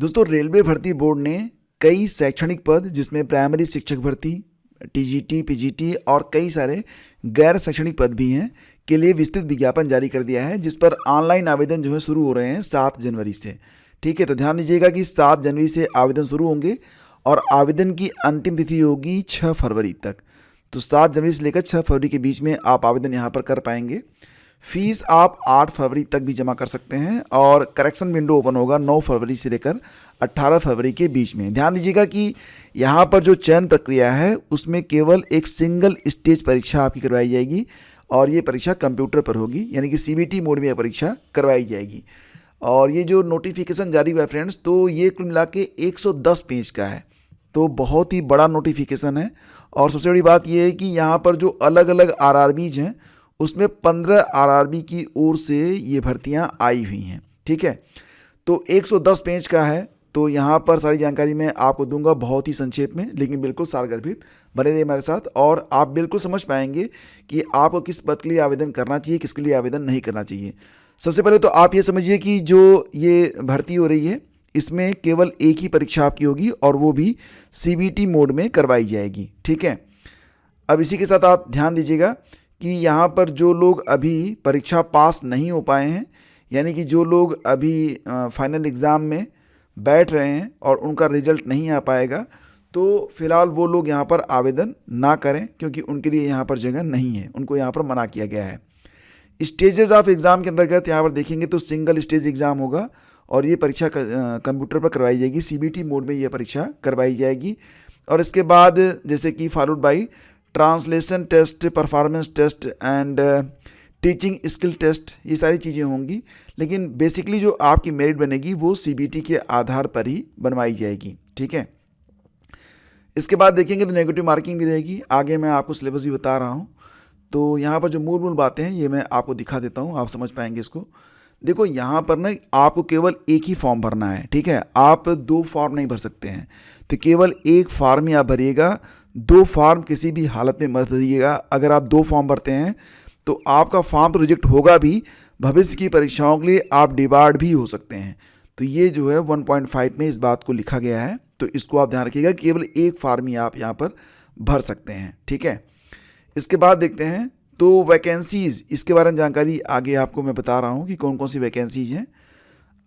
दोस्तों, रेलवे भर्ती बोर्ड ने कई शैक्षणिक पद जिसमें प्राइमरी शिक्षक भर्ती, टीजीटी, पीजीटी और कई सारे गैर शैक्षणिक पद भी हैं के लिए विस्तृत विज्ञापन जारी कर दिया है, जिस पर ऑनलाइन आवेदन जो है शुरू हो रहे हैं 7 जनवरी से। ठीक है, तो ध्यान दीजिएगा कि 7 जनवरी से आवेदन शुरू होंगे और आवेदन की अंतिम तिथि होगी 6 फरवरी तक। तो 7 जनवरी से लेकर 6 फरवरी के बीच में आप आवेदन यहाँ पर कर पाएंगे। फीस आप 8 फरवरी तक भी जमा कर सकते हैं और करेक्शन विंडो ओपन होगा 9 फरवरी से लेकर 18 फरवरी के बीच में। ध्यान दीजिएगा कि यहाँ पर जो चयन प्रक्रिया है उसमें केवल एक सिंगल स्टेज परीक्षा आपकी करवाई जाएगी और ये परीक्षा कंप्यूटर पर होगी, यानी कि सीबीटी मोड में यह परीक्षा करवाई जाएगी। और ये जो नोटिफिकेशन जारी हुआ है फ्रेंड्स, तो ये कुल मिला के 110 पेज का है, तो बहुत ही बड़ा नोटिफिकेशन है। और सबसे बड़ी बात यह है कि यहाँ पर जो अलग अलग आरआरबीज हैं उसमें 15 आरआरबी की ओर से ये भर्तियां आई हुई हैं। ठीक है, तो 110 पेज का है, तो यहाँ पर सारी जानकारी मैं आपको दूंगा बहुत ही संक्षेप में, लेकिन बिल्कुल सारगर्भित। बने रहिए हमारे साथ और आप बिल्कुल समझ पाएंगे कि आपको किस पद के लिए आवेदन करना चाहिए, किसके लिए आवेदन नहीं करना चाहिए। सबसे पहले तो आप ये समझिए कि जो ये भर्ती हो रही है इसमें केवल एक ही परीक्षा आपकी होगी और वो भी सीबीटी मोड में करवाई जाएगी। ठीक है, अब इसी के साथ आप ध्यान दीजिएगा कि यहाँ पर जो लोग अभी परीक्षा पास नहीं हो पाए हैं, यानी कि जो लोग अभी फाइनल एग्ज़ाम में बैठ रहे हैं और उनका रिजल्ट नहीं आ पाएगा, तो फिलहाल वो लोग यहाँ पर आवेदन ना करें, क्योंकि उनके लिए यहाँ पर जगह नहीं है, उनको यहाँ पर मना किया गया है। स्टेजेस ऑफ एग्ज़ाम के अंतर्गत यहाँ पर देखेंगे तो सिंगल स्टेज एग्ज़ाम होगा और ये परीक्षा कंप्यूटर पर करवाई जाएगी, सीबीटी मोड में ये परीक्षा करवाई जाएगी। और इसके बाद जैसे कि followed by translation test, performance test and teaching skill test, ये सारी चीज़ें होंगी। लेकिन बेसिकली जो आपकी मेरिट बनेगी वो सीबीटी के आधार पर ही बनवाई जाएगी। ठीक है, इसके बाद देखेंगे तो नेगेटिव मार्किंग भी रहेगी। आगे मैं आपको सिलेबस भी बता रहा हूँ, तो यहाँ पर जो मूल बातें हैं ये मैं आपको दिखा देता हूँ, आप समझ पाएंगे इसको। देखो, यहाँ पर ना आपको केवल एक ही फॉर्म भरना है। ठीक है, आप 2 फॉर्म नहीं भर सकते हैं, तो केवल एक फॉर्म ही आप भरिएगा। 2 फॉर्म किसी भी हालत में मत भरिएगा। अगर आप 2 फॉर्म भरते हैं तो आपका फॉर्म तो रिजेक्ट होगा भी, भविष्य की परीक्षाओं के लिए आप डिबार्ड भी हो सकते हैं। तो ये जो है 1.5 में इस बात को लिखा गया है, तो इसको आप ध्यान रखिएगा, केवल एक फॉर्म ही आप यहाँ पर भर सकते हैं। ठीक है, इसके बाद देखते हैं तो वैकेंसीज़, इसके बारे में जानकारी आगे आपको मैं बता रहा हूँ कि कौन कौन सी वैकेंसीज़ हैं।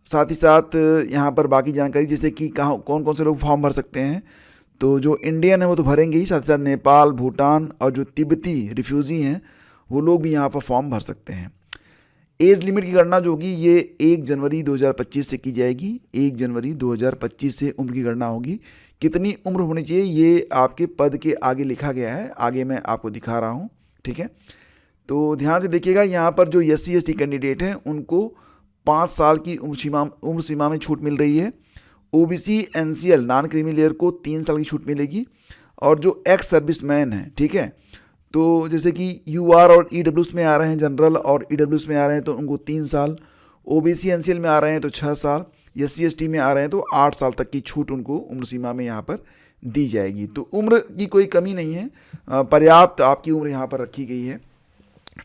साथ ही साथ यहाँ पर बाकी जानकारी जैसे कि कहाँ कौन कौन से लोग फॉर्म भर सकते हैं, तो जो इंडियन है वो तो भरेंगे ही, साथ ही साथ नेपाल, भूटान और जो तिब्बती रिफ्यूज़ी हैं वो लोग भी यहाँ पर फॉर्म भर सकते हैं। एज लिमिट की गणना जो होगी ये 1 जनवरी 2025 से की जाएगी। 1 जनवरी 2025 से उम्र की गणना होगी। कितनी उम्र होनी चाहिए ये आपके पद के आगे लिखा गया है, आगे मैं आपको दिखा रहा हूँ। ठीक है, तो ध्यान से देखिएगा, यहाँ पर जो SC ST कैंडिडेट हैं उनको 5 साल की उम्र सीमा में छूट मिल रही है। OBC NCL non creamy layer को 3 साल की छूट मिलेगी। और जो एक्स सर्विसमैन हैं, ठीक है, तो जैसे कि UR और EWS में आ रहे हैं, जनरल और EWS में आ रहे हैं तो उनको 3 साल, OBC NCL में आ रहे हैं तो 6 साल, SC ST में आ रहे हैं तो 8 साल तक की छूट उनको उम्र सीमा में यहाँ पर दी जाएगी। तो उम्र की कोई कमी नहीं है, पर्याप्त आपकी उम्र यहाँ पर रखी गई है।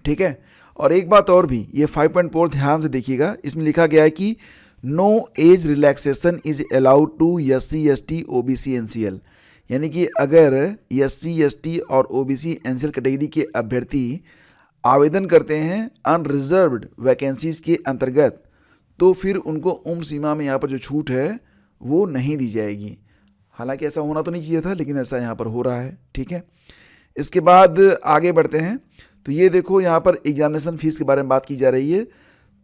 ठीक है, और एक बात और भी, ये 5.4 ध्यान से देखिएगा, इसमें लिखा गया है कि no age relaxation is allowed to SC ST OBC NCL, यानी कि अगर SC ST और OBC NCL कैटेगरी के अभ्यर्थी आवेदन करते हैं अनरिजर्व्ड वैकेंसीज़ के अंतर्गत, तो फिर उनको उम्र सीमा में यहाँ पर जो छूट है वो नहीं दी जाएगी। हालांकि ऐसा होना तो नहीं चाहिए था, लेकिन ऐसा यहाँ पर हो रहा है। ठीक है, इसके बाद आगे बढ़ते हैं, तो ये देखो यहाँ पर एग्जामिनेशन फ़ीस के बारे में बात की जा रही है।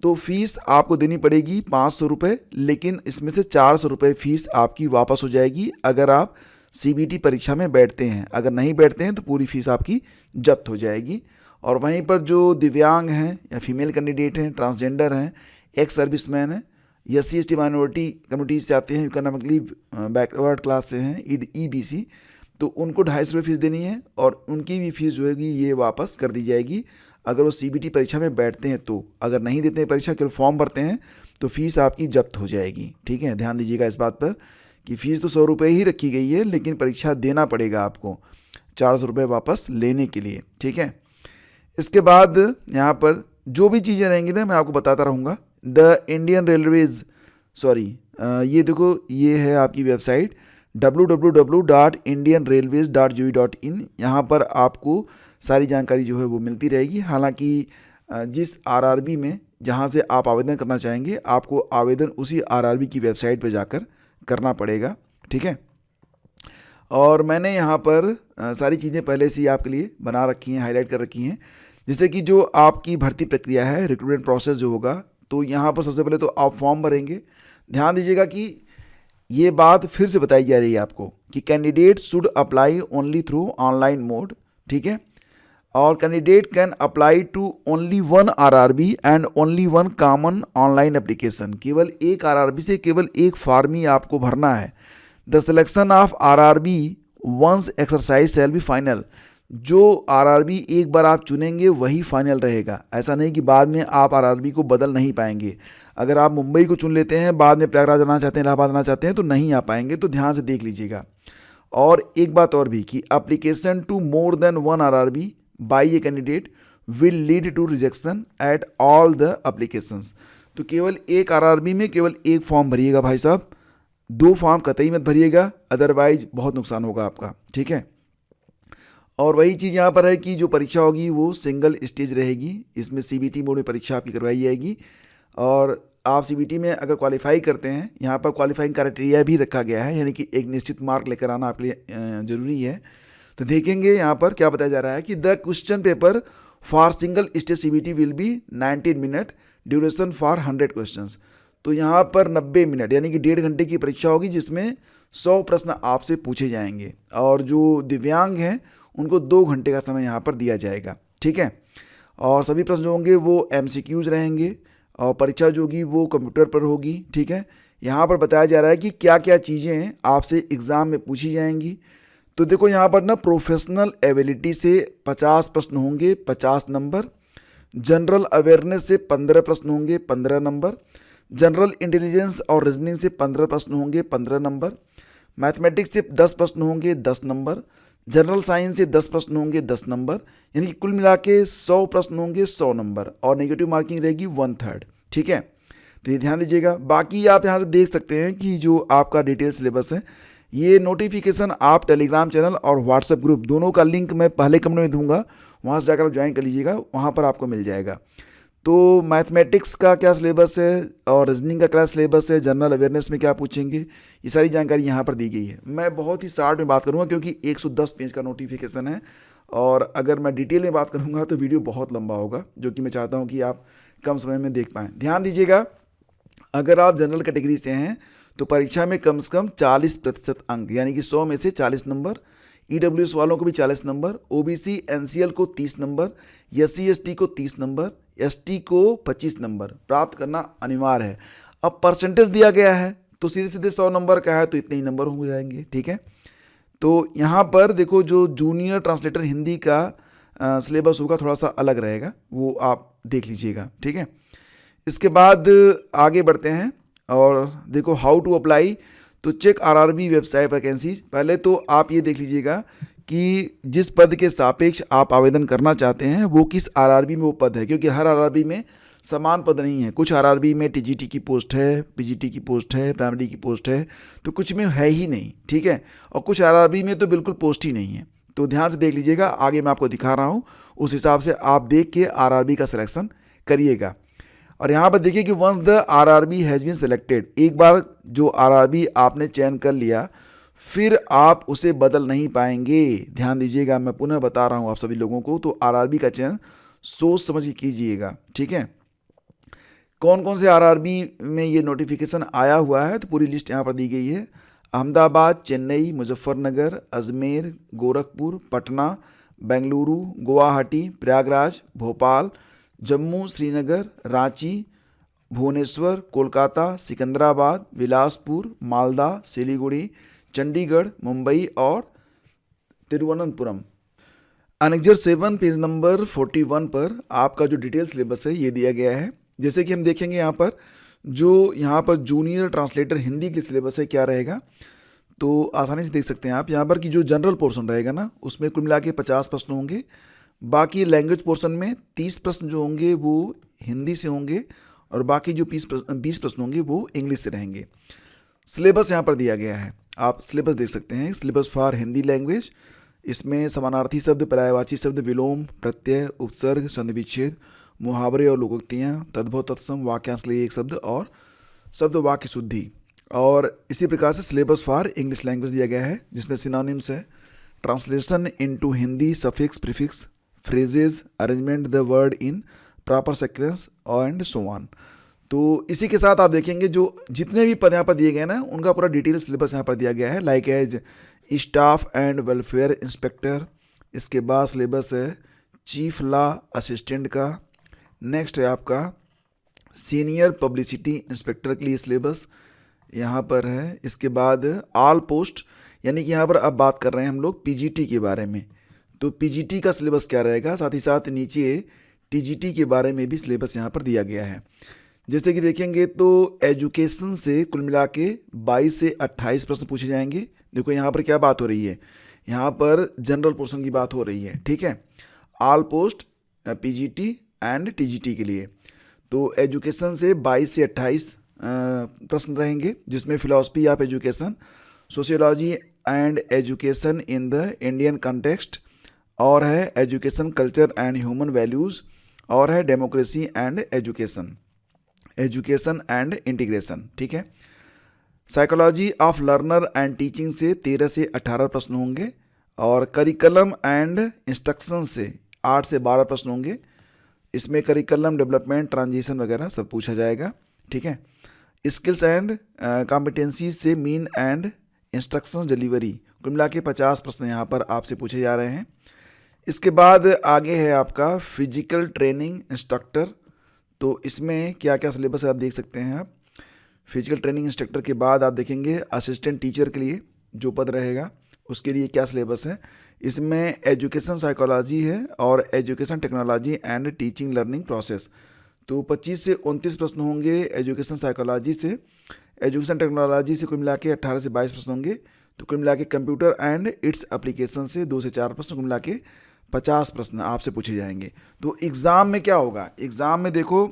तो फीस आपको देनी पड़ेगी 500 रुपये, लेकिन इसमें से 400 रुपये फ़ीस आपकी वापस हो जाएगी अगर आप CBT परीक्षा में बैठते हैं। अगर नहीं बैठते हैं तो पूरी फ़ीस आपकी जब्त हो जाएगी। और वहीं पर जो दिव्यांग हैं या फीमेल कैंडिडेट हैं, ट्रांसजेंडर हैं, एक्स सर्विसमैन हैं, SC ST माइनॉरिटी कम्युनिटीज से आते हैं, इकोनॉमिकली बैकवर्ड क्लास से हैं, EBC, तो उनको 250 रुपये फ़ीस देनी है और उनकी भी फ़ीस जो होगी ये वापस कर दी जाएगी अगर वो CBT परीक्षा में बैठते हैं। तो अगर नहीं देते हैं परीक्षा, केवल फॉर्म भरते हैं, तो फ़ीस आपकी जब्त हो जाएगी। ठीक है, ध्यान दीजिएगा इस बात पर कि फ़ीस तो 100 रुपये ही रखी गई है, लेकिन परीक्षा देना पड़ेगा आपको 400 रुपये वापस लेने के लिए। ठीक है, इसके बाद यहाँ पर जो भी चीज़ें रहेंगी ना मैं आपको बताता रहूँगा। द इंडियन रेलवेज ये देखो, ये है आपकी वेबसाइट www.indianrailways.gov.in। यहाँ पर आपको सारी जानकारी जो है वो मिलती रहेगी। हालांकि जिस आरआरबी में जहाँ से आप आवेदन करना चाहेंगे, आपको आवेदन उसी आरआरबी की वेबसाइट पर जाकर करना पड़ेगा, ठीक है। और मैंने यहाँ पर सारी चीज़ें पहले से ही आपके लिए बना रखी हैं, हाईलाइट कर रखी हैं। जैसे कि जो आपकी भर्ती प्रक्रिया है, रिक्रूटमेंट प्रोसेस जो होगा, तो यहाँ पर सबसे पहले तो आप फॉर्म भरेंगे। ध्यान दीजिएगा कि ये बात फिर से बताई जा रही है आपको कि candidate should apply only through online mode, ठीक है। और candidate can apply to only one RRB and only one common online application. केवल एक आरआरबी से केवल एक फॉर्म ही आपको भरना है। The selection of RRB once exercise shall be final. जो आरआरबी एक बार आप चुनेंगे वही फाइनल रहेगा। ऐसा नहीं कि बाद में आप आरआरबी को बदल नहीं पाएंगे। अगर आप मुंबई को चुन लेते हैं, बाद में प्रयागराज आना चाहते हैं, इलाहाबाद आना चाहते हैं, तो नहीं आ पाएंगे। तो ध्यान से देख लीजिएगा। और एक बात और भी कि application to more than one RRB by a candidate will lead to rejection at all the applications. तो केवल एक आरआरबी में केवल एक फॉर्म भरिएगा भाई साहब, 2 फॉर्म कतई मत भरिएगा, अदरवाइज बहुत नुकसान होगा आपका, ठीक है। और वही चीज़ यहाँ पर है कि जो परीक्षा होगी वो सिंगल स्टेज रहेगी। इसमें सीबीटी मोड में परीक्षा आपकी करवाई जाएगी। और आप सीबीटी में अगर क्वालिफाई करते हैं, यहाँ पर क्वालिफाइंग क्राइटेरिया भी रखा गया है, यानी कि एक निश्चित मार्क लेकर आना आपके लिए ज़रूरी है। तो देखेंगे यहाँ पर क्या बताया जा रहा है कि the question paper for single stage CBT will be 19 minute, duration for 100 questions. तो यहाँ पर 90 मिनट यानी कि 1.5 घंटे की परीक्षा होगी, जिसमें 100 प्रश्न आपसे पूछे जाएंगे। और जो दिव्यांग हैं उनको 2 घंटे का समय यहाँ पर दिया जाएगा, ठीक है। और सभी प्रश्न जो होंगे वो MCQs रहेंगे। और परीक्षा जो होगी वो कंप्यूटर पर होगी, ठीक है। यहाँ पर बताया जा रहा है कि क्या क्या चीज़ें आपसे एग्ज़ाम में पूछी जाएंगी। तो देखो यहाँ पर ना, प्रोफेशनल एबिलिटी से 50 प्रश्न होंगे, 50 नंबर। जनरल अवेयरनेस से 15 प्रश्न होंगे, 15 नंबर। जनरल इंटेलिजेंस और रीजनिंग से 15 प्रश्न होंगे, 15 नंबर। मैथमेटिक्स से 10 प्रश्न होंगे, 10 नंबर। जनरल साइंस से 10 प्रश्न होंगे, 10 नंबर। यानी कि कुल मिला के 100 प्रश्न होंगे, 100 नंबर। और नेगेटिव मार्किंग रहेगी 1/3, ठीक है। तो ये ध्यान दीजिएगा। बाकी आप यहाँ से देख सकते हैं कि जो आपका डिटेल सिलेबस है, ये नोटिफिकेशन आप टेलीग्राम चैनल और व्हाट्सएप ग्रुप दोनों का लिंक मैं पहले कमेंट में दूंगा, वहाँ से जाकर आप ज्वाइन कर लीजिएगा, वहाँ पर आपको मिल जाएगा। तो मैथमेटिक्स का क्या सिलेबस है और रीजनिंग का क्या सिलेबस है, जनरल अवेयरनेस में क्या पूछेंगे, ये सारी जानकारी यहाँ पर दी गई है। मैं बहुत ही शॉर्ट में बात करूँगा क्योंकि 110 पेज का नोटिफिकेशन है। और अगर मैं डिटेल में बात करूँगा तो वीडियो बहुत लंबा होगा, जो कि मैं चाहता हूँ कि आप कम समय में देख पाएँ। ध्यान दीजिएगा, अगर आप जनरल कैटेगरी से हैं तो परीक्षा में कम से कम 40% अंक, यानी कि 100 में से 40 नंबर। EWS वालों को भी 40 नंबर, OBC NCL को 30 नंबर, SC ST को 30 नंबर, ST को 25 नंबर प्राप्त करना अनिवार्य है। अब परसेंटेज दिया गया है तो सीधे सीधे 100 नंबर का है तो इतने ही नंबर हो जाएंगे, ठीक है। तो यहाँ पर देखो, जो जूनियर ट्रांसलेटर हिंदी का सिलेबस होगा थोड़ा सा अलग रहेगा, वो आप देख लीजिएगा, ठीक है। इसके बाद आगे बढ़ते हैं और देखो हाउ टू अप्लाई। तो चेक आरआरबी वेबसाइट वैकेंसीज। पहले तो आप ये देख लीजिएगा कि जिस पद के सापेक्ष आप आवेदन करना चाहते हैं वो किस आरआरबी में वो पद है, क्योंकि हर आरआरबी में समान पद नहीं है। कुछ आरआरबी में टीजीटी की पोस्ट है, पीजीटी की पोस्ट है, प्राइमरी की पोस्ट है, तो कुछ में है ही नहीं, ठीक है। और कुछ आरआरबी में तो बिल्कुल पोस्ट ही नहीं है। तो ध्यान से देख लीजिएगा, आगे मैं आपको दिखा रहा हूँ, उस हिसाब से आप देख के आरआरबी का सिलेक्शन करिएगा। और यहाँ पर देखिए कि once the RRB has been selected, एक बार जो आरआरबी आपने चयन कर लिया फिर आप उसे बदल नहीं पाएंगे। ध्यान दीजिएगा, मैं पुनः बता रहा हूँ आप सभी लोगों को। तो आरआरबी का चयन सोच समझ के कीजिएगा, ठीक है। कौन कौन से आरआरबी में ये नोटिफिकेशन आया हुआ है, तो पूरी लिस्ट यहाँ पर दी गई है। अहमदाबाद, चेन्नई, मुजफ्फरनगर, अजमेर, गोरखपुर, पटना, बेंगलुरु, गुवाहाटी, प्रयागराज, भोपाल, जम्मू, श्रीनगर, रांची, भुवनेश्वर, कोलकाता, सिकंदराबाद, बिलासपुर, मालदा, सिलीगुड़ी, चंडीगढ़, मुंबई और तिरुवनंतपुरम। अनेक्जर 7 पेज नंबर 41 पर आपका जो डिटेल सिलेबस है ये दिया गया है। जैसे कि हम देखेंगे यहाँ पर जूनियर ट्रांसलेटर हिंदी के सिलेबस है क्या रहेगा, तो आसानी से देख सकते हैं आप यहाँ पर कि जो जनरल पोर्शन रहेगा ना, उसमें कुल मिला के 50 प्रश्न होंगे। बाकी लैंग्वेज पोर्शन में 30 प्रश्न जो होंगे वो हिंदी से होंगे और बाकी जो 20 प्रश्न होंगे वो इंग्लिश से रहेंगे। सिलेबस यहाँ पर दिया गया है, आप सिलेबस देख सकते हैं। सिलेबस फॉर हिंदी लैंग्वेज, इसमें समानार्थी शब्द, पर्यायवाची शब्द, विलोम, प्रत्यय, उपसर्ग, संधि विच्छेद, मुहावरे और लोकोक्तियाँ, तद्भव तत्सम, वाक्यांश के लिए एक शब्द और शब्द वाक्य शुद्धि। और इसी प्रकार से सिलेबस फॉर इंग्लिश लैंग्वेज दिया गया है, जिसमें सिनोनिम्स है, translation into Hindi, suffix, prefix, phrases, arrangement the word in proper sequence and so on. तो इसी के साथ आप देखेंगे जो जितने भी पद यहाँ पर दिए गए ना, उनका पूरा डिटेल सिलेबस यहाँ पर दिया गया है। Like as staff and welfare inspector, इसके बाद सिलेबस है चीफ लॉ असिस्टेंट का। नेक्स्ट है आपका सीनियर पब्लिसिटी इंस्पेक्टर के लिए सिलेबस यहाँ पर है। इसके बाद ऑल पोस्ट, यानी कि यहाँ पर अब बात कर रहे हैं हम लोग पीजीटी के बारे में, तो पीजीटी का सिलेबस क्या रहेगा। साथ ही साथ नीचे टीजीटी के बारे में भी सिलेबस यहाँ पर दिया गया है। जैसे कि देखेंगे तो एजुकेशन से कुल मिला के 22 से 28 प्रश्न पूछे जाएंगे। देखो यहाँ पर क्या बात हो रही है, यहाँ पर जनरल पोर्शन की बात हो रही है, ठीक है, all post PGT and TGT के लिए। तो एजुकेशन से 22 से 28 प्रश्न रहेंगे, जिसमें philosophy of education, sociology and education in the Indian context, और है education culture and human values, और है democracy and education, education and integration, ठीक है। Psychology of learner and teaching से 13 से 18 प्रश्न होंगे, और करिकुलम एंड इंस्ट्रक्शन से 8 से 12 प्रश्न होंगे। इसमें करिकुलम डेवलपमेंट, ट्रांजिशन वगैरह सब पूछा जाएगा, ठीक है। स्किल्स एंड कॉम्पिटेंसी से मीन एंड इंस्ट्रक्शन डिलीवरी, कुल मिला के 50 प्रश्न यहाँ पर आपसे पूछे जा रहे हैं। इसके बाद आगे है आपका फिजिकल ट्रेनिंग इंस्ट्रक्टर, तो इसमें क्या क्या सिलेबस है आप देख सकते हैं आप। फिजिकल ट्रेनिंग इंस्ट्रक्टर के बाद आप देखेंगे असिस्टेंट टीचर के लिए जो पद रहेगा उसके लिए क्या सिलेबस है। इसमें एजुकेशन साइकोलॉजी है और education technology and teaching learning process. तो 25 से 29 प्रश्न होंगे एजुकेशन साइकोलॉजी से। एजुकेशन टेक्नोलॉजी से कुल मिला के 18 से 22 प्रश्न होंगे। तो कुल मिला के कंप्यूटर एंड इट्स एप्लीकेशन से 2 से 4 प्रश्न, कुल मिला के 50 प्रश्न आपसे पूछे जाएंगे। तो एग्ज़ाम में क्या होगा, एग्ज़ाम में देखो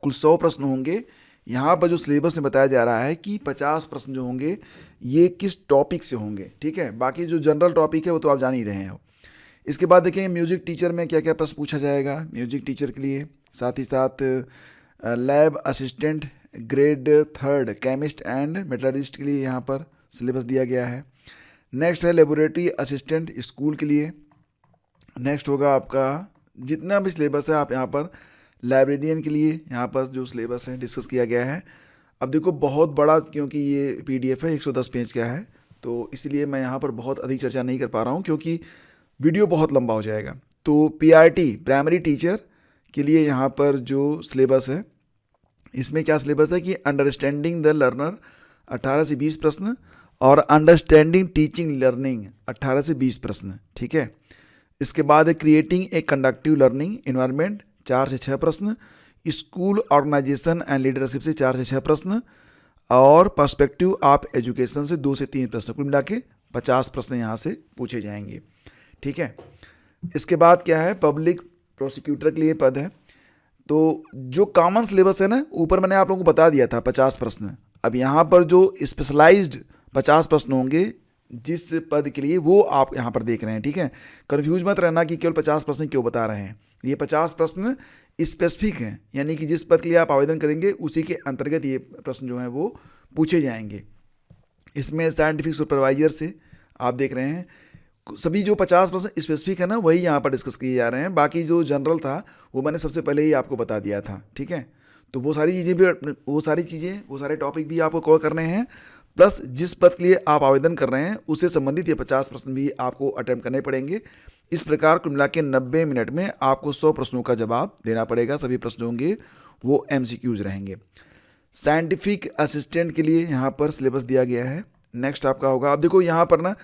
कुल 100 प्रश्न होंगे। यहाँ पर जो सिलेबस में बताया जा रहा है कि 50 प्रश्न जो होंगे ये किस टॉपिक से होंगे, ठीक है। बाकी जो जनरल टॉपिक है वो तो आप जान ही रहे हैं। इसके बाद देखेंगे म्यूज़िक टीचर में क्या क्या प्रश्न पूछा जाएगा म्यूज़िक टीचर के लिए। साथ ही साथ lab assistant grade 3 chemist and metallurgist के लिए यहाँ पर सिलेबस दिया गया है। नेक्स्ट है लेबोरेटरी असिस्टेंट स्कूल के लिए। नेक्स्ट होगा आपका जितना भी सिलेबस है आप यहाँ पर लाइब्रेरियन के लिए यहाँ पर जो सिलेबस है डिस्कस किया गया है। अब देखो बहुत बड़ा, क्योंकि ये पीडीएफ है 110 पेज का है, तो इसलिए मैं यहाँ पर बहुत अधिक चर्चा नहीं कर पा रहा हूँ क्योंकि वीडियो बहुत लंबा हो जाएगा। तो पीआरटी प्राइमरी टीचर के लिए यहाँ पर जो सिलेबस है, इसमें क्या सिलेबस है कि अंडरस्टैंडिंग द लर्नर 18 से 20 प्रश्न और अंडरस्टैंडिंग टीचिंग लर्निंग 18 से 20 प्रश्न, ठीक है। इसके बाद है creating a conductive learning environment 4 से 6 प्रश्न, स्कूल ऑर्गेनाइजेशन एंड लीडरशिप से 4 से 6 प्रश्न, और पर्सपेक्टिव ऑफ एजुकेशन से 2 से 3 प्रश्न, कुल मिला के 50 प्रश्न यहाँ से पूछे जाएंगे, ठीक है। इसके बाद क्या है पब्लिक प्रोसिक्यूटर के लिए पद है। तो जो कॉमन सिलेबस है ना, ऊपर मैंने आप लोगों को बता दिया था 50 प्रश्न। अब यहाँ पर जो स्पेशलाइज्ड 50 प्रश्न होंगे जिस पद के लिए, वो आप यहाँ पर देख रहे हैं, ठीक है। कन्फ्यूज मत रहना कि केवल 50 प्रश्न क्यों बता रहे हैं। ये 50 प्रश्न स्पेसिफिक हैं, यानी कि जिस पद के लिए आप आवेदन करेंगे उसी के अंतर्गत ये प्रश्न जो हैं वो पूछे जाएंगे। इसमें साइंटिफिक सुपरवाइजर से आप देख रहे हैं सभी जो 50 प्रश्न स्पेसिफिक है ना, वही यहाँ पर डिस्कस किए जा रहे हैं। बाकी जो जनरल था वो मैंने सबसे पहले ही आपको बता दिया था, ठीक है। तो वो सारी चीज़ें भी, वो सारे टॉपिक भी आपको कवर करने हैं, प्लस जिस पद के लिए आप आवेदन कर रहे हैं उससे संबंधित ये 50 प्रश्न भी आपको अटेम्प्ट करने पड़ेंगे। इस प्रकार कुल मिला के 90 मिनट में आपको 100 प्रश्नों का जवाब देना पड़ेगा। सभी प्रश्न होंगे वो MCQs रहेंगे। साइंटिफिक असिस्टेंट के लिए यहाँ पर सिलेबस दिया गया है। नेक्स्ट आपका होगा, आप देखो यहाँ पर ना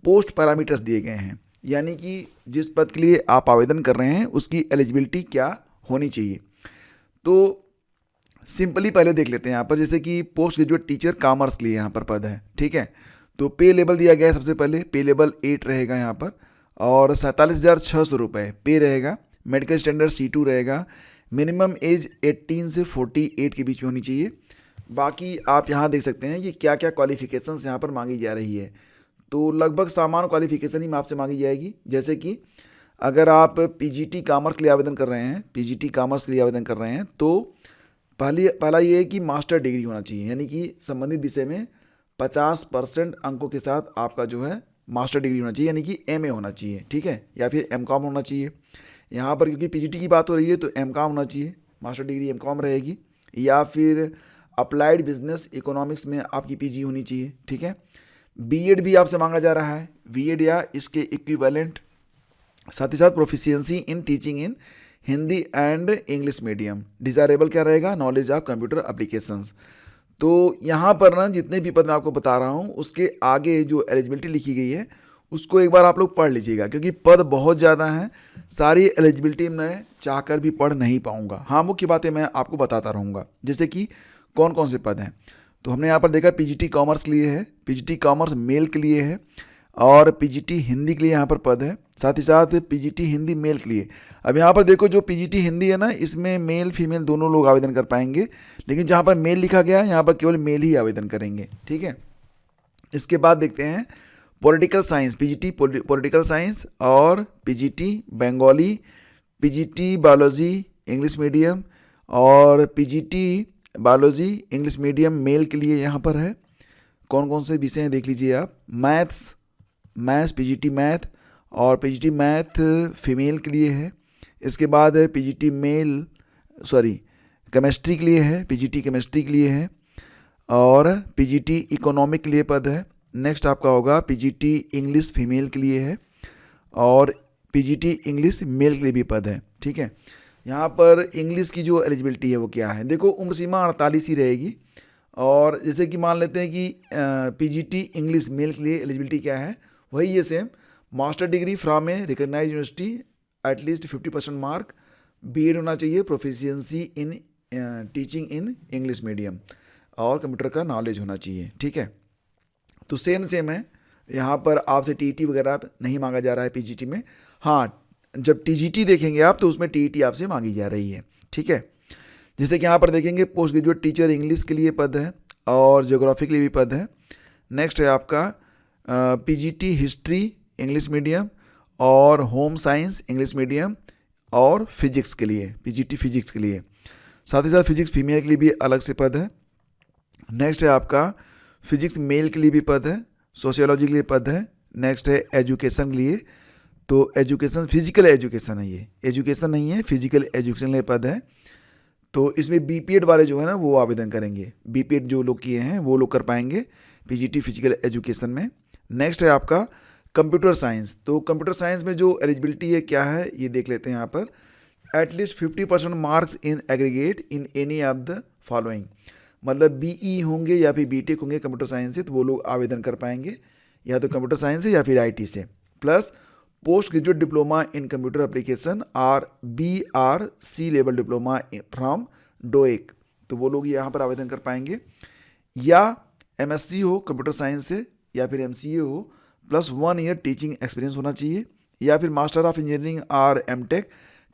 पोस्ट पैरामीटर्स दिए गए हैं, यानी कि जिस पद के लिए आप आवेदन कर रहे हैं उसकी एलिजिबिलिटी क्या होनी चाहिए। तो सिंपली पहले देख लेते हैं यहाँ पर, जैसे कि पोस्ट ग्रेजुएट टीचर कॉमर्स के लिए यहाँ पर पद है, ठीक है। तो पे लेवल दिया गया है, सबसे पहले पे लेवल 8 रहेगा यहाँ पर, और 47,600 रुपये पे रहेगा। मेडिकल स्टैंडर्ड C2 रहेगा। मिनिमम एज 18 से 48 के बीच में होनी चाहिए। बाकी आप यहाँ देख सकते हैं ये क्या क्या क्वालिफिकेशंस यहाँ पर मांगी जा रही है। तो लगभग सामान्य क्वालिफिकेशन ही आपसे मांगी जाएगी, जैसे कि अगर आप पीजीटी कॉमर्स के लिए आवेदन कर रहे हैं, पीजीटी कॉमर्स के लिए आवेदन कर रहे हैं, तो पहला ये है कि मास्टर डिग्री होना चाहिए, यानी कि संबंधित विषय में 50% अंकों के साथ आपका जो है मास्टर डिग्री होना चाहिए, यानी कि एमए होना चाहिए, ठीक है, या फिर एमकॉम होना चाहिए। यहाँ पर क्योंकि पीजीटी की बात हो रही है तो एमकॉम होना चाहिए, मास्टर डिग्री एमकॉम रहेगी, या फिर अप्लाइड बिजनेस इकोनॉमिक्स में आपकी पीजी होनी चाहिए, ठीक है। बीएड भी आपसे मांगा जा रहा है, बीएड या इसके इक्विवेलेंट। साथ ही साथ proficiency in teaching in Hindi and English medium. Desirable क्या रहेगा? Knowledge of computer applications. तो यहाँ पर ना जितने भी पद मैं आपको बता रहा हूँ उसके आगे जो एलिजिबिलिटी लिखी गई है उसको एक बार आप लोग पढ़ लीजिएगा, क्योंकि पद बहुत ज़्यादा हैं, सारी एलिजिबिलिटी मैं चाहकर भी पढ़ नहीं पाऊँगा। हाँ, मुख्य बातें मैं आपको बताता रहूँगा, जैसे कि कौन कौन से पद हैं। तो हमने यहाँ पर देखा पीजीटी कॉमर्स के लिए है, पीजीटी कॉमर्स मेल के लिए है, और पीजीटी हिंदी के लिए यहाँ पर पद है, साथ ही साथ पीजीटी हिंदी मेल के लिए। अब यहाँ पर देखो जो पीजीटी हिंदी है ना, इसमें मेल फीमेल दोनों लोग आवेदन कर पाएंगे, लेकिन जहाँ पर मेल लिखा गया है यहाँ पर केवल मेल ही आवेदन करेंगे, ठीक है। इसके बाद देखते हैं political science, PGT political science और PGT Bengali, PGT biology English medium और PGT biology English medium male के लिए यहाँ पर है। कौन कौन से विषय हैं देख लीजिए आप। मैथ्स पीजीटी मैथ और पीजीटी मैथ फीमेल के लिए है। इसके बाद पीजीटी केमिस्ट्री के लिए है, पीजीटी केमिस्ट्री के लिए है, और पीजीटी इकोनॉमिक के लिए पद है। नेक्स्ट आपका होगा पीजीटी इंग्लिश फीमेल के लिए है, और पीजीटी इंग्लिश मेल के लिए भी पद है, ठीक है। यहाँ पर इंग्लिश की जो एलिजिबिलिटी है वो क्या है, देखो उम्र सीमा 48 ही रहेगी। और जैसे कि मान लेते हैं कि पीजीटी इंग्लिश मेल के लिए एलिजिबिलिटी क्या है, वही ये same, master degree from a recognise university at least 50% mark, BEd होना चाहिए, proficiency in teaching in English medium, और कंप्यूटर का नॉलेज होना चाहिए, ठीक है। तो सेम है, यहाँ पर आपसे टीईटी वगैरह नहीं मांगा जा रहा है पीजीटी में। हाँ, जब टीजीटी देखेंगे आप तो उसमें टीईटी आपसे मांगी जा रही है, ठीक है। जैसे कि यहाँ पर देखेंगे पोस्ट ग्रेजुएट टीचर इंग्लिश के लिए पद है और ज्योग्राफी के लिए भी पद है। नेक्स्ट है आपका पीजीटी हिस्ट्री इंग्लिश मीडियम और होम साइंस इंग्लिश मीडियम और फिजिक्स के लिए, पीजीटी फिजिक्स के लिए। साथ ही साथ फिजिक्स फीमेल के लिए भी अलग से पद है। नेक्स्ट है आपका फिजिक्स मेल के लिए भी पद है, सोशियोलॉजी के लिए पद है। नेक्स्ट है एजुकेशन के लिए, तो एजुकेशन फिजिकल एजुकेशन है, ये एजुकेशन नहीं है, फिजिकल एजुकेशन के लिए पद है। तो इसमें बीपीएड वाले जो है ना वो आवेदन करेंगे, बीपीएड जो लोग किए हैं वो लोग कर पाएंगे पीजीटी फिजिकल एजुकेशन में। नेक्स्ट है आपका कंप्यूटर साइंस, तो कंप्यूटर साइंस में जो एलिजिबिलिटी है क्या है ये देख लेते हैं यहाँ पर। At least 50% marks in aggregate in any of the following, मतलब बीई होंगे या फिर बीटेक होंगे कंप्यूटर साइंस से, तो वो लोग आवेदन कर पाएंगे, या तो कंप्यूटर साइंस से या फिर आईटी से। Plus post graduate diploma in computer application और BRC लेवल डिप्लोमा फ्रॉम डोएक, तो वो लोग यहाँ पर आवेदन कर पाएंगे। या MSc हो कंप्यूटर साइंस से, या फिर MCA हो, प्लस 1 ईयर टीचिंग एक्सपीरियंस होना चाहिए, या फिर मास्टर ऑफ इंजीनियरिंग और MTech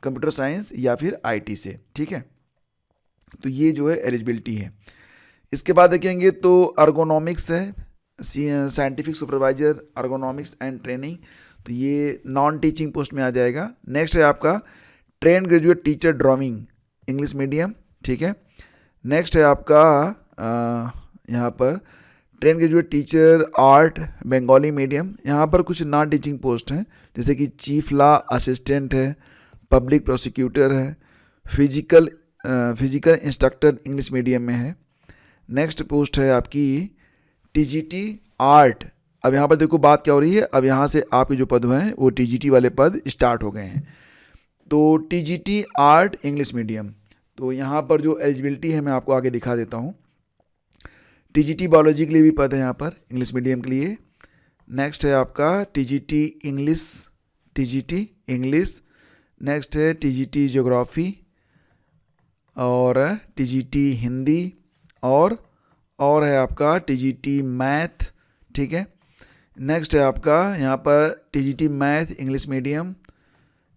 कंप्यूटर साइंस या फिर IT से, ठीक है। तो ये जो है एलिजिबिलिटी है। इसके बाद देखेंगे तो अर्गोनॉमिक्स है, scientific supervisor ergonomics and training, तो ये नॉन टीचिंग पोस्ट में आ जाएगा। नेक्स्ट है आपका train graduate teacher drawing English medium, ठीक है। नेक्स्ट है आपका यहाँ पर train graduate teacher art Bengali medium. यहाँ पर कुछ नॉन टीचिंग पोस्ट हैं, जैसे कि चीफ लॉ असिस्टेंट है, पब्लिक प्रोसिक्यूटर है, फिजिकल इंस्ट्रक्टर इंग्लिश मीडियम में है। नेक्स्ट पोस्ट है आपकी टीजीटी आर्ट। अब यहाँ पर देखो बात क्या हो रही है, अब यहाँ से आपके जो पद हैं वो टीजीटी वाले पद स्टार्ट हो गए हैं। तो टीजीटी आर्ट इंग्लिश मीडियम, तो यहाँ पर जो एलिजिबिलिटी है मैं आपको आगे दिखा देता हूँ। टीजीटी बायोलॉजी के लिए भी पद है यहाँ पर इंग्लिश मीडियम के लिए। नेक्स्ट है आपका टीजीटी इंग्लिश। नेक्स्ट है टीजीटी ज्योग्राफी और टीजीटी हिंदी, और है आपका टीजीटी मैथ, ठीक है। नेक्स्ट है आपका यहाँ पर TGT math English medium.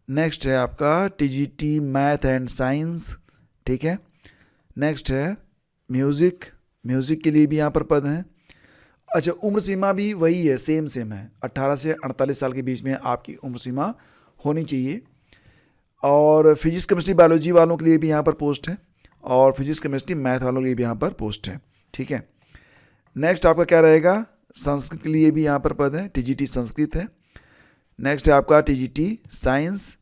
Next है आपका टीजीटी मैथ एंड साइंस, ठीक है। नेक्स्ट है म्यूज़िक म्यूज़िक के लिए भी यहाँ पर पद हैं। अच्छा, उम्र सीमा भी वही है, सेम है, 18 से 48 साल के बीच में आपकी उम्र सीमा होनी चाहिए। और फिजिक्स केमिस्ट्री बायोलॉजी वालों के लिए भी यहाँ पर पोस्ट है, और फिजिक्स केमिस्ट्री मैथ वालों के लिए भी यहाँ पर पोस्ट है। ठीक है, नेक्स्ट आपका क्या रहेगा, संस्कृत के लिए भी यहाँ पर पद है, टीजीटी संस्कृत है। नेक्स्ट है आपका टीजीटी साइंस।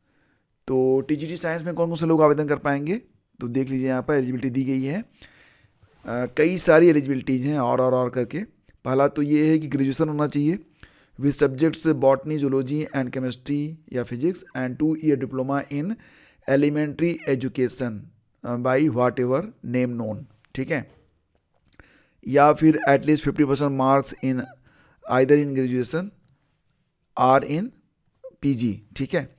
तो टीजीटी साइंस में कौन कौन से लोग आवेदन कर पाएंगे, तो देख लीजिए यहाँ पर एलिजिबिलिटी दी गई है। कई सारी एलिजिबिलिटीज़ हैं और करके। पहला तो ये है कि ग्रेजुएशन होना चाहिए with subjects botany, zoology and chemistry या physics, and 2 year diploma in elementary education by whatever name known. ठीक है, या फिर at least 50% marks in either in graduation or in PG. ठीक है,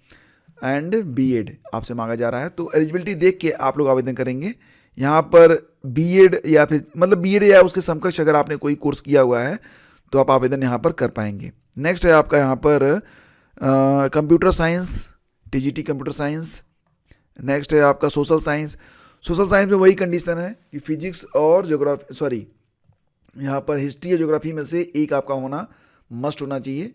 एंड बीएड आपसे मांगा जा रहा है। तो एलिजिबिलिटी देख के आप लोग आवेदन करेंगे। यहाँ पर बीएड या फिर मतलब बीएड या उसके समकक्ष अगर आपने कोई कोर्स किया हुआ है तो आप आवेदन यहाँ पर कर पाएंगे। नेक्स्ट है आपका यहाँ पर computer science, TGT computer science. Next है आपका सोशल साइंस। सोशल साइंस में वही कंडीशन है कि फिजिक्स और ज्योग्राफी, यहाँ पर हिस्ट्री या ज्योग्राफी में से एक आपका होना मस्ट होना चाहिए।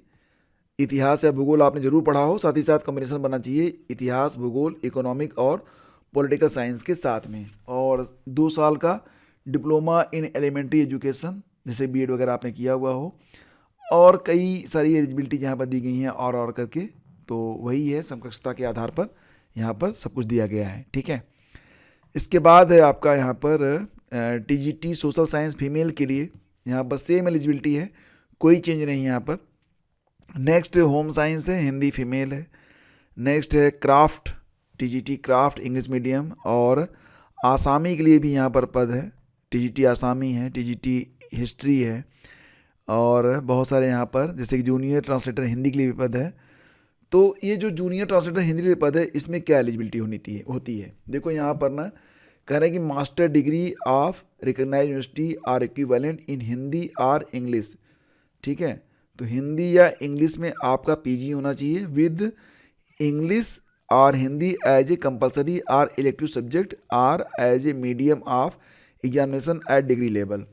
इतिहास या भूगोल आपने जरूर पढ़ा हो, साथ ही साथ कॉम्बिनेशन बनना चाहिए इतिहास, भूगोल, इकोनॉमिक और पॉलिटिकल साइंस के साथ में। और 2 साल का डिप्लोमा इन एलिमेंट्री एजुकेशन, जैसे बीएड वगैरह आपने किया हुआ हो। और कई सारी एलिजिबिलिटी यहाँ पर दी गई हैं और करके। तो वही है, समकक्षता के आधार पर यहाँ पर सब कुछ दिया गया है। ठीक है, इसके बाद है आपका यहाँ पर टीजीटी सोशल साइंस फीमेल के लिए यहाँ पर सेम एलिजिबिलिटी है, कोई चेंज नहीं है यहाँ पर। नेक्स्ट होम साइंस है, हिंदी फीमेल है। नेक्स्ट है craft, TGT craft English medium. और आसामी के लिए भी यहाँ पर पद है, टीजीटी आसामी है, टीजीटी हिस्ट्री है। और बहुत सारे यहाँ पर जैसे कि जूनियर ट्रांसलेटर हिंदी के लिए भी पद है। तो ये जो जूनियर ट्रांसलेटर हिंदी के लिए पद है, इसमें क्या एलिजिबिलिटी होती है देखो यहाँ पर ना, कह रहे हैं कि master degree of recognised university or equivalent in Hindi or English. ठीक है, तो हिंदी या इंग्लिश में आपका पीजी होना चाहिए विद इंग्लिश और Hindi as a compulsory or elective subject or as a medium of examination at degree level.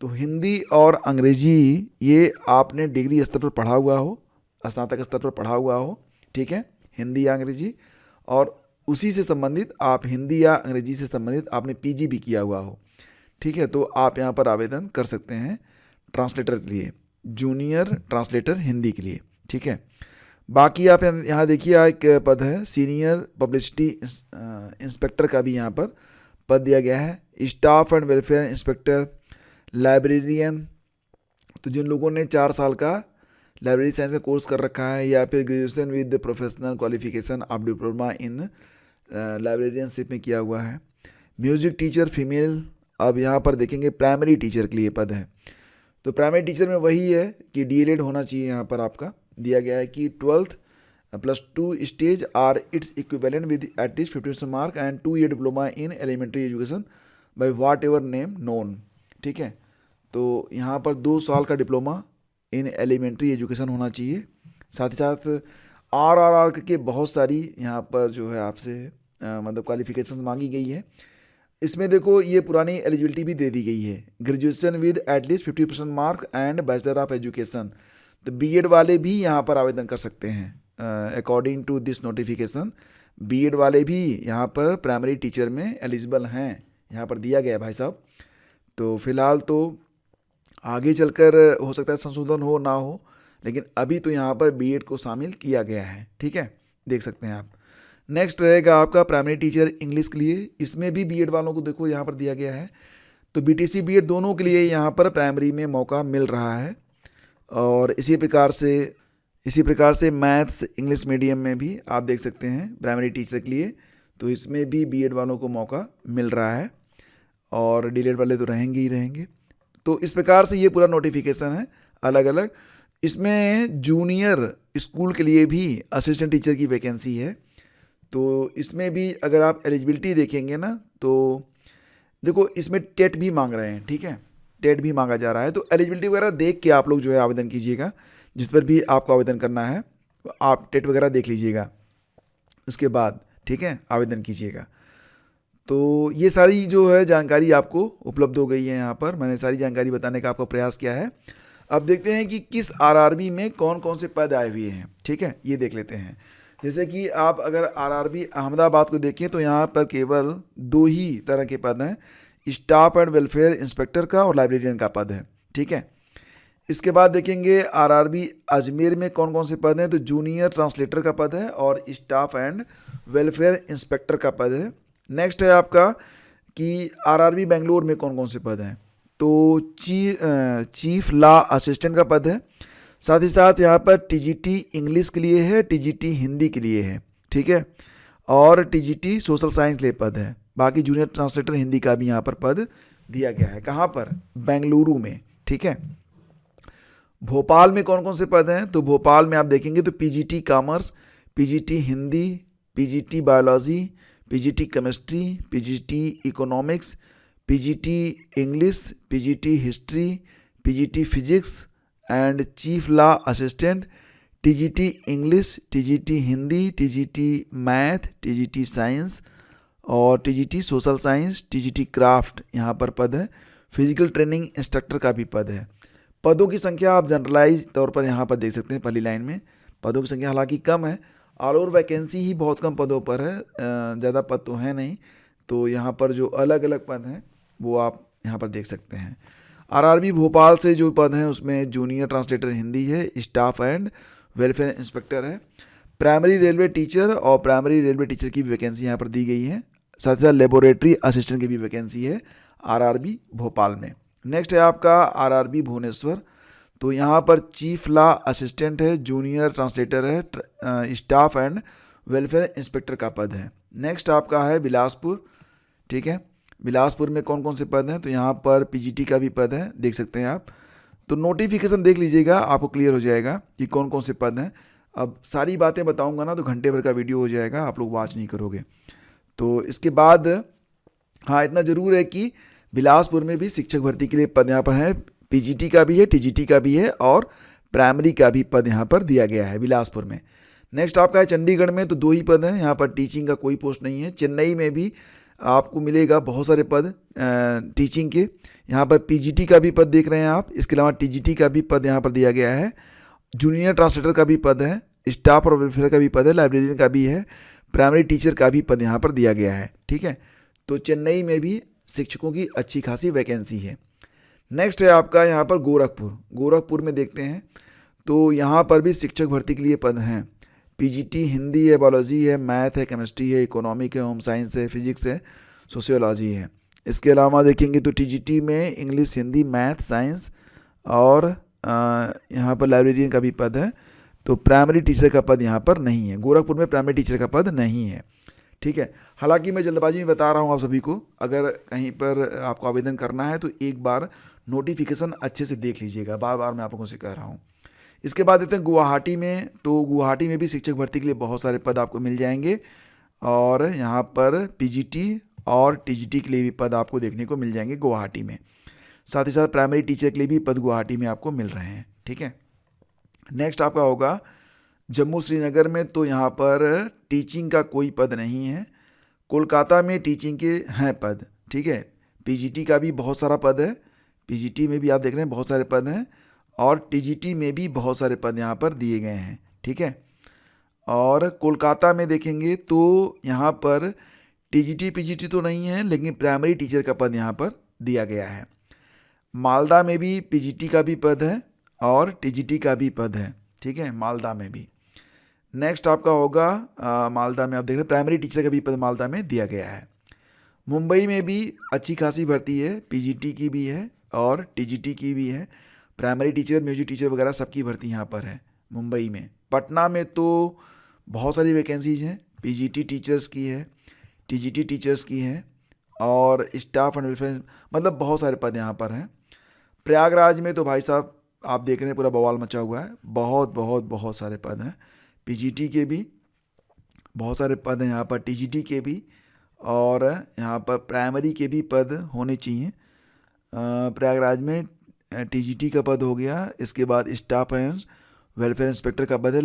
तो हिंदी और अंग्रेजी ये आपने डिग्री स्तर पर पढ़ा हुआ हो, स्नातक स्तर पर पढ़ा हुआ हो। ठीक है, हिंदी या अंग्रेजी, और उसी से संबंधित आप हिंदी या अंग्रेजी से संबंधित आपने पीजी भी किया हुआ हो। ठीक है, तो आप यहाँ पर आवेदन कर सकते हैं ट्रांसलेटर के लिए, जूनियर ट्रांसलेटर हिंदी के लिए। ठीक है, बाकी आप यहाँ देखिए एक पद है सीनियर पब्लिसिटी इंस्पेक्टर का भी यहाँ पर पद दिया गया है। Staff and welfare inspector, librarian, तो जिन लोगों ने 4 साल का लाइब्रेरी साइंस का कोर्स कर रखा है या फिर graduation with professional qualification of diploma in librarianship में किया हुआ है। म्यूजिक टीचर फीमेल, अब यहाँ पर देखेंगे प्राइमरी टीचर के लिए पद है। तो प्राइमरी टीचर में वही है कि डीएलएड होना चाहिए। यहाँ पर आपका दिया गया है कि 12th +2 stage or its equivalent with at least 50% mark and 2 year diploma in elementary education by whatever name known. ठीक है, तो यहाँ पर 2 साल का डिप्लोमा इन एलिमेंट्री एजुकेशन होना चाहिए। साथ ही साथ आर के बहुत सारी यहाँ पर जो है आपसे मतलब क्वालिफिकेशन मांगी गई है। इसमें देखो ये पुरानी एलिजिबिलिटी भी दे दी गई है, graduation with at least 50% mark and bachelor of education. तो बीएड वाले भी यहाँ पर आवेदन कर सकते हैं according to this notification. BEd वाले भी यहाँ पर प्राइमरी टीचर में एलिजिबल हैं, यहाँ पर दिया गया है भाई साहब। तो फिलहाल तो आगे चलकर हो सकता है संशोधन हो ना हो, लेकिन अभी तो यहाँ पर बीएड को शामिल किया गया है। ठीक है, देख सकते हैं आप। नेक्स्ट रहेगा आपका प्राइमरी टीचर इंग्लिश के लिए। इसमें भी बीएड वालों को देखो यहाँ पर दिया गया है। तो बीटीसी बीएड दोनों के लिए यहाँ पर प्राइमरी में मौका मिल रहा है। और इसी प्रकार से मैथ्स इंग्लिश मीडियम में भी आप देख सकते हैं प्राइमरी टीचर के लिए, तो इसमें भी बीएड वालों को मौका मिल रहा है और डीएलएड वाले तो रहेंगे ही रहेंगे। तो इस प्रकार से ये पूरा नोटिफिकेशन है अलग अलग। इसमें जूनियर स्कूल के लिए भी असिस्टेंट टीचर की वैकेंसी है। तो इसमें भी अगर आप एलिजिबिलिटी देखेंगे ना, तो देखो इसमें टेट भी मांग रहे हैं। ठीक है, टेट भी मांगा जा रहा है। तो एलिजिबिलिटी वगैरह देख के आप लोग जो है आवेदन कीजिएगा, जिस पर भी आपको आवेदन करना है आप टेट वगैरह देख लीजिएगा, उसके बाद ठीक है आवेदन कीजिएगा। तो ये सारी जो है जानकारी आपको उपलब्ध हो गई है यहाँ पर, मैंने सारी जानकारी बताने का आपका प्रयास किया है। अब देखते हैं कि किस आरआरबी में कौन कौन से पद आए हुए हैं, ठीक है, ये देख लेते हैं। जैसे कि आप अगर आरआरबी अहमदाबाद को देखें तो यहाँ पर केवल 2 ही तरह के पद हैं, स्टाफ एंड वेलफेयर इंस्पेक्टर का और लाइब्रेरियन का पद है, ठीक है। इसके बाद देखेंगे आरआरबी अजमेर में कौन कौन से पद हैं, तो जूनियर ट्रांसलेटर का पद है और स्टाफ एंड वेलफेयर इंस्पेक्टर का पद है। नेक्स्ट है आपका कि आरआरबी बेंगलोर में कौन कौन से पद हैं, तो चीफ लॉ असिस्टेंट का पद है। साथ ही साथ यहाँ पर टीजीटी इंग्लिश के लिए है, टीजीटी हिंदी के लिए है, ठीक है, और टीजीटी सोशल साइंस के लिए पद है। बाकी जूनियर ट्रांसलेटर हिंदी का भी यहाँ पर पद दिया गया है। कहाँ पर, बेंगलुरु में, ठीक है। भोपाल में कौन कौन से पद हैं, तो भोपाल में आप देखेंगे तो PGT commerce, PGT Hindi, PGT biology, PGT chemistry, PGT economics, PGT English, PGT history, PGT physics and chief law assistant, TGT English, TGT Hindi, TGT math, TGT science और TGT social science, TGT craft यहाँ पर पद है। Physical training instructor का भी पद है। पदों की संख्या आप जनरलाइज तौर पर यहाँ पर देख सकते हैं, पहली लाइन में पदों की संख्या हालांकि कम है, ऑल ओवर वैकेंसी ही बहुत कम पदों पर है, ज़्यादा पद तो है नहीं। तो यहाँ पर जो अलग अलग पद हैं वो आप यहाँ पर देख सकते हैं। आरआरबी भोपाल से जो पद हैं उसमें जूनियर ट्रांसलेटर हिंदी है, स्टाफ एंड वेलफेयर इंस्पेक्टर है, प्राइमरी रेलवे टीचर और प्राइमरी रेलवे टीचर की भी वैकेंसी यहाँ पर दी गई है। साथ ही साथ लेबोरेटरी असिस्टेंट की भी वैकेंसी है आरआरबी भोपाल में। नेक्स्ट है आपका आरआरबी भुवनेश्वर, तो यहाँ पर चीफ लॉ असिस्टेंट है, जूनियर ट्रांसलेटर है, स्टाफ एंड वेलफेयर इंस्पेक्टर का पद है। नेक्स्ट आपका है बिलासपुर, ठीक है। बिलासपुर में कौन कौन से पद हैं, तो यहाँ पर पीजीटी का भी पद है, देख सकते हैं आप। तो नोटिफिकेशन देख लीजिएगा, आपको क्लियर हो जाएगा कि कौन कौन से पद हैं। अब सारी बातें बताऊंगा ना तो घंटे भर का वीडियो हो जाएगा, आप लोग वॉच नहीं करोगे। तो इसके बाद हाँ, इतना ज़रूर है कि बिलासपुर में भी शिक्षक भर्ती के लिए पद यहाँ पर हैं, पीजीटी का भी है, टीजीटी का भी है और प्राइमरी का भी पद यहाँ पर दिया गया है बिलासपुर में। नेक्स्ट आपका है चंडीगढ़ में, तो 2 ही पद हैं, यहाँ पर टीचिंग का कोई पोस्ट नहीं है। चेन्नई में भी आपको मिलेगा बहुत सारे पद टीचिंग के, यहाँ पर पीजीटी का भी पद देख रहे हैं आप, इसके अलावा टीजीटी का भी पद यहाँ पर दिया गया है, जूनियर ट्रांसलेटर का भी पद है, स्टाफ और वेलफेयर का भी पद है, लाइब्रेरियन का भी है, प्राइमरी टीचर का भी पद यहाँ पर दिया गया है, ठीक है। तो चेन्नई में भी शिक्षकों की अच्छी खासी वैकेंसी है। नेक्स्ट है आपका यहाँ पर गोरखपुर में देखते हैं, तो यहाँ पर भी शिक्षक भर्ती के लिए पद हैं। पीजीटी हिंदी है, बायोलॉजी है, मैथ है, केमिस्ट्री है, इकोनॉमिक है, होम साइंस है, फिजिक्स है, सोशियोलॉजी है। इसके अलावा देखेंगे तो टीजीटी में इंग्लिश, हिंदी, मैथ, साइंस और यहाँ पर लाइब्रेरियन का भी पद है। तो प्राइमरी टीचर का पद यहाँ पर नहीं है, गोरखपुर में प्राइमरी टीचर का पद नहीं है, ठीक है। हालांकि मैं जल्दबाजी में बता रहा हूँ आप सभी को, अगर कहीं पर आपको आवेदन करना है तो एक बार नोटिफिकेशन अच्छे से देख लीजिएगा, बार बार मैं आप लोगों से कह रहा हूँ। इसके बाद देते हैं गुवाहाटी में, तो गुवाहाटी में भी शिक्षक भर्ती के लिए बहुत सारे पद आपको मिल जाएंगे और यहाँ पर पीजीटी और टीजीटी के लिए भी पद आपको देखने को मिल जाएंगे गुवाहाटी में। साथ ही साथ प्राइमरी टीचर के लिए भी पद गुवाहाटी में आपको मिल रहे हैं, ठीक है। नेक्स्ट आपका होगा जम्मू श्रीनगर में, तो यहाँ पर टीचिंग का कोई पद नहीं है। कोलकाता में टीचिंग के हैं पद, ठीक है। पीजीटी का भी बहुत सारा पद है, पीजीटी में भी आप देख रहे हैं बहुत सारे पद हैं और टीजीटी में भी बहुत सारे पद यहाँ पर दिए गए हैं, ठीक है। और कोलकाता में देखेंगे तो यहाँ पर टीजीटी पीजीटी तो नहीं है, लेकिन प्राइमरी टीचर का पद यहाँ पर दिया गया है। मालदा में भी पीजीटी का भी पद है और टीजीटी का भी पद है, ठीक है, मालदा में भी। नेक्स्ट आपका होगा मालदा में आप देख रहे हैं प्राइमरी टीचर का भी पद मालदा में दिया गया है। मुंबई में भी अच्छी खासी भर्ती है, पीजीटी की भी है और टीजीटी की भी है, प्राइमरी टीचर, म्यूजिक टीचर वगैरह सबकी भर्ती यहाँ पर है मुंबई में। पटना में तो बहुत सारी वैकेंसीज हैं, पीजीटी टीचर्स की है, टीजीटी टीचर्स की है और स्टाफ एंड वेलफेयर, मतलब बहुत सारे पद यहाँ पर हैं। प्रयागराज में तो भाई साहब आप देख रहे हैं पूरा बवाल मचा हुआ है, बहुत सारे पद हैं, पीजीटी के भी बहुत सारे पद हैं यहाँ पर, टीजीटी के भी और यहाँ पर प्राइमरी के भी पद होने चाहिए। प्रयागराज में टीजीटी का पद हो गया, इसके बाद स्टाफ एंड वेलफेयर इंस्पेक्टर का पद है,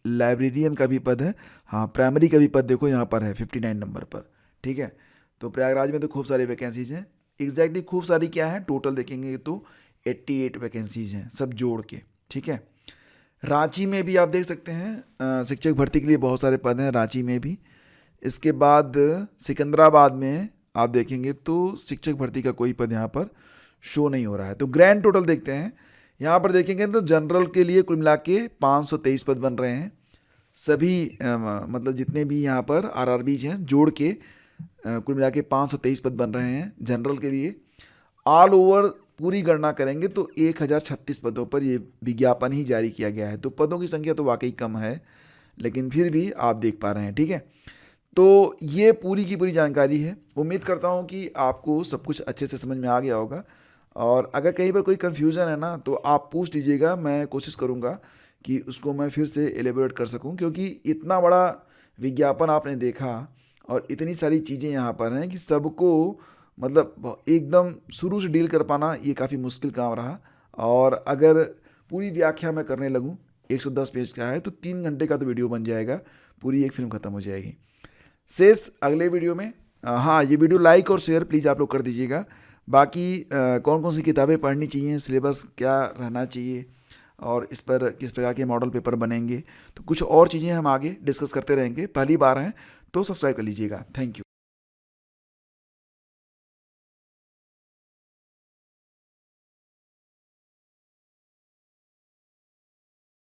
लाइब्रेरियन का भी पद है। हाँ, प्राइमरी का भी पद देखो यहाँ पर है 59 नंबर पर, ठीक है। तो प्रयागराज में तो खूब सारी वैकेंसीज़ हैं। एग्जैक्टली खूब सारी क्या है, टोटल देखेंगे तो 88 वैकेंसीज़ हैं सब जोड़ के, ठीक है। रांची में भी आप देख सकते हैं शिक्षक भर्ती के लिए बहुत सारे पद हैं रांची में भी। इसके बाद सिकंदराबाद में आप देखेंगे तो शिक्षक भर्ती का कोई पद यहाँ पर शो नहीं हो रहा है। तो ग्रैंड टोटल देखते हैं, यहाँ पर देखेंगे तो जनरल के लिए कुल मिला के 523 पद बन रहे हैं। सभी मतलब जितने भी यहाँ पर आरआरबीज हैं जोड़ के कुल मिला के 523 पद बन रहे हैं जनरल के लिए। ऑल ओवर पूरी गणना करेंगे तो 1036 पदों पर ये विज्ञापन ही जारी किया गया है। तो पदों की संख्या तो वाकई कम है, लेकिन फिर भी आप देख पा रहे हैं, ठीक है। तो ये पूरी की पूरी जानकारी है। उम्मीद करता हूँ कि आपको सब कुछ अच्छे से समझ में आ गया होगा, और अगर कहीं पर कोई कन्फ्यूज़न है ना तो आप पूछ लीजिएगा, मैं कोशिश करूँगा कि उसको मैं फिर से एलेबोरेट कर सकूँ, क्योंकि इतना बड़ा विज्ञापन आपने देखा और इतनी सारी चीज़ें यहाँ पर हैं कि सबको मतलब एकदम शुरू से डील कर पाना ये काफ़ी मुश्किल काम रहा। और अगर पूरी व्याख्या मैं करने लगूँ, 110 पेज का है तो 3 घंटे का तो वीडियो बन जाएगा, पूरी एक फिल्म ख़त्म हो जाएगी। शेष अगले वीडियो में। हाँ, ये वीडियो लाइक और शेयर प्लीज़ आप लोग कर दीजिएगा। बाकी कौन कौन सी किताबें पढ़नी चाहिए, सिलेबस क्या रहना चाहिए और इस पर किस प्रकार के मॉडल पेपर बनेंगे, तो कुछ और चीज़ें हम आगे डिस्कस करते रहेंगे। पहली बार हैं तो सब्सक्राइब कर लीजिएगा। Thank you.